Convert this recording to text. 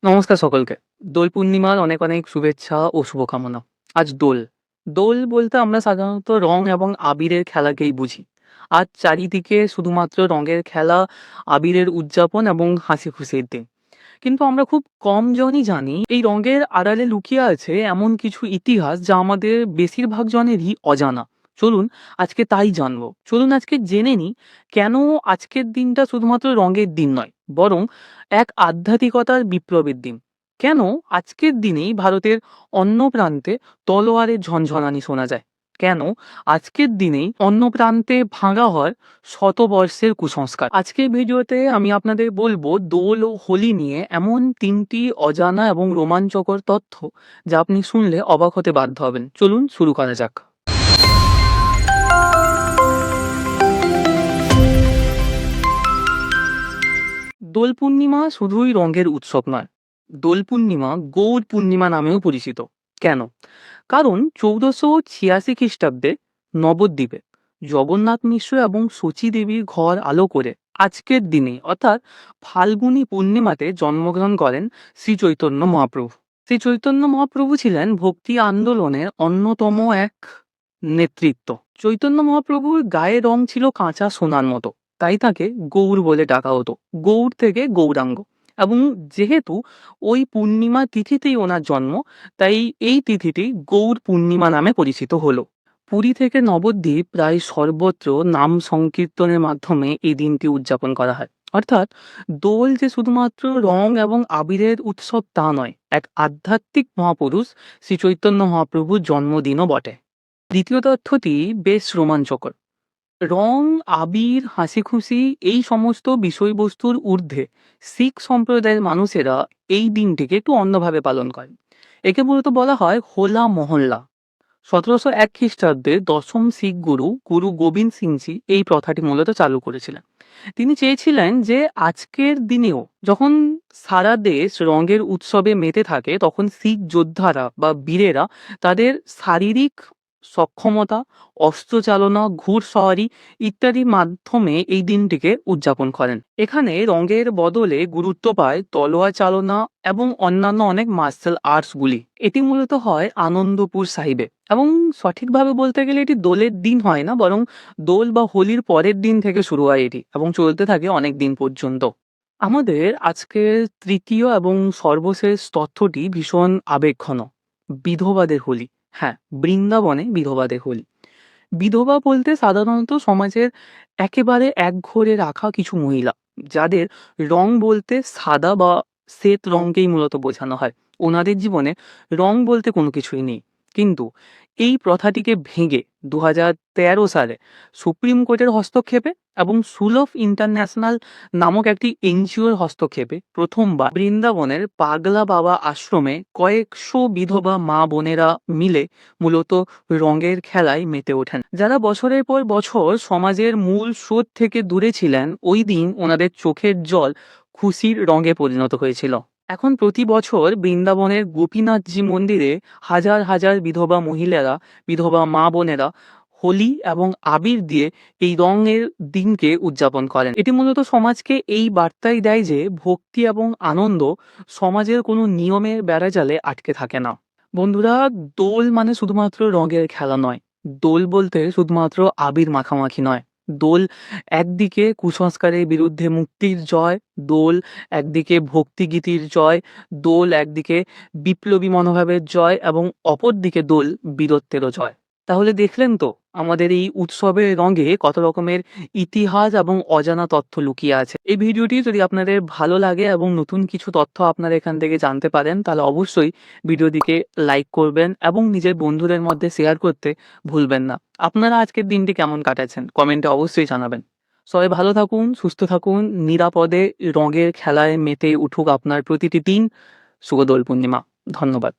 নমস্কার সকলকে। দোল পূর্ণিমার অনেক, অনেক শুভেচ্ছা ও শুভকামনা। আজ দোল। দোল বলতে আমরা সাধারণত রং এবং আবিরের খেলাকেই বুঝি। আজ চারিদিকে শুধুমাত্র রঙের খেলা, আবিরের উদযাপন এবং হাসি-খুশির দিন। কিন্তু আমরা খুব কম জনই জানি এই রঙের আড়ালে লুকিয়ে আছে এমন কিছু ইতিহাস যা আমাদের বেশিরভাগ জনেরই অজানা। চলুন আজকে তাই জানবো। চলুন আজকে জেনে নিই কেন আজকের দিনটা শুধুমাত্র রঙের দিন নয়, বরং এক আধ্যাত্মিকতার বিপ্লবের দিন। কেন আজকের দিনেই ভারতের অন্য প্রান্তে তলোয়ারের ঝনঝনানি শোনা যায়? কেন আজকের দিনেই অন্য প্রান্তে ভাঙা হয় শতবর্ষের কুসংস্কার? আজকের ভিডিওতে আমি আপনাদের বলবো দোল ও হোলি নিয়ে এমন ৩টি অজানা এবং রোমাঞ্চকর তথ্য যা আপনি শুনলে অবাক হতে বাধ্য হবেন। চলুন শুরু করা যাক। দোল পূর্ণিমা শুধুই রঙের উৎসব নয়, দোল পূর্ণিমা গৌর পূর্ণিমা নামেও পরিচিত। কেন? কারণ ১৪৮৬ খ্রিস্টাব্দে নবদ্বীপে জগন্নাথ মিশ্র এবং শচী দেবীর ঘর আলো করে আজকের দিনে অর্থাৎ ফাল্গুনী পূর্ণিমাতে জন্মগ্রহণ করেন শ্রী চৈতন্য মহাপ্রভু। শ্রী চৈতন্য মহাপ্রভু ছিলেন ভক্তি আন্দোলনের অন্যতম এক নেতৃত্ব। চৈতন্য মহাপ্রভুর গায়ের রং ছিল কাঁচা সোনার মতো, তাই তাকে গৌর বলে ডাকা হতো। গৌর থেকে গৌরাঙ্গ। এবং যেহেতু ওই পূর্ণিমা তিথিতেই ওনার জন্ম, তাই এই তিথিটি গৌর পূর্ণিমা নামে পরিচিত হলো। পুরী থেকে নবদ্বীপ প্রায় সর্বত্র নাম সংকীর্তনের মাধ্যমে এই দিনটি উদযাপন করা হয়। অর্থাৎ দোল যে শুধুমাত্র রং এবং আবিরের উৎসব তা নয়, এক আধ্যাত্মিক মহাপুরুষ শ্রী চৈতন্য মহাপ্রভুর জন্মদিনও বটে। দ্বিতীয় তথ্যটি বেশ রোমাঞ্চকর। রং, আবির, হাসি-খুশি এই সমস্ত বিষয়বস্তুর ঊর্ধ্বে শিখ সম্প্রদায়ের মানুষেরা এই দিনটিকে একটু অন্যভাবে পালন করেন। একে মূলত বলা হয় হোলা মহল্লা। ১৭০১ খ্রিস্টাব্দে দশম শিখ গুরু গোবিন্দ সিংজি এই প্রথাটি মূলত চালু করেছিলেন। তিনি চেয়েছিলেন যে আজকের দিনেও যখন সারা দেশ রঙের উৎসবে মেতে থাকে, তখন শিখ যোদ্ধারা বা বীরেরা তাদের শারীরিক সক্ষমতা, অস্ত্রচালনা, ঘুড়সওয়ারি ইত্যাদির মাধ্যমে এই দিনটিকে উদযাপন করেন। এখানে রঙের বদলে গুরুত্ব পায় তলোয়ার চালনা এবং অন্যান্য অনেক মার্শাল আর্টসগুলি। এটি মূলত হয় আনন্দপুর সাহিবে এবং সঠিকভাবে বলতে গেলে এটি দোলের দিন হয় না, বরং দোল বা হোলির পরের দিন থেকে শুরু হয় এটি এবং চলতে থাকে অনেক দিন পর্যন্ত। আমাদের আজকের তৃতীয় এবং সর্বশেষ তথ্যটি ভীষণ আবেগঘন। বিধবাদের হোলি। হ্যাঁ, বৃন্দাবনে বিধবাদের হোলি। বিধবা বলতে সাধারণত সমাজের একেবারে একঘরে রাখা কিছু মহিলা, যাদের রং বলতে সাদা বা শ্বেত রঙকেই মূলত বোঝানো হয়। ওনাদের জীবনে রং বলতে কোনো কিছুই নেই। কিন্তু এই প্রথাটিকে ভেঙে ২০১৩ সালে সুপ্রিম কোর্টের হস্তক্ষেপে এবং সুলভ ইন্টারন্যাশনাল নামক একটি এনজিওর হস্তক্ষেপে প্রথমবার বৃন্দাবনের পাগলা বাবা আশ্রমে কয়েকশো বিধবা মা বোনেরা মিলে মূলত রঙের খেলায় মেতে ওঠেন। যারা বছরের পর বছর সমাজের মূল স্রোত থেকে দূরে ছিলেন, ওই দিন ওনাদের চোখের জল খুশির রঙে পরিণত হয়েছিল। এখন প্রতি বছর বৃন্দাবনের গোপীনাথজি মন্দিরে হাজার হাজার বিধবা মহিলারা, বিধবা মা বোনেরা হোলি এবং আবির দিয়ে এই রঙের দিনকে উদযাপন করেন। এটি মূলত সমাজকে এই বার্তাই দেয় যে ভক্তি এবং আনন্দ সমাজের কোনো নিয়মের বেড়াজালে আটকে থাকে না। বন্ধুরা, দোল মানে শুধুমাত্র রঙের খেলা নয়। দোল বলতে শুধুমাত্র আবির মাখামাখি নয়। দোল একদিকে কুসংস্কারের বিরুদ্ধে মুক্তির জয়, দোল একদিকে ভক্তিগীতির জয়, দোল একদিকে বিপ্লবী মনোভাবের জয় এবং অপরদিকে দোল বীরত্বেরও জয়। তাহলে দেখলেন তো আমাদের এই উৎসবের রঙে কত রকমের ইতিহাস এবং অজানা তথ্য লুকিয়ে আছে। এই ভিডিওটি যদি আপনাদের ভালো লাগে এবং নতুন কিছু তথ্য আপনারা এখান থেকে জানতে পারেন, তাহলে অবশ্যই ভিডিওটিকে লাইক করবেন এবং নিজের বন্ধুদের মধ্যে শেয়ার করতে ভুলবেন না। আপনারা আজকের দিনটি কেমন কাটাচ্ছেন কমেন্টে অবশ্যই জানাবেন। সবাই ভালো থাকুন, সুস্থ থাকুন, নিরাপদে রঙের খেলায় মেতে উঠুক আপনার প্রতিটি দিন। শুভ দোল পূর্ণিমা। ধন্যবাদ।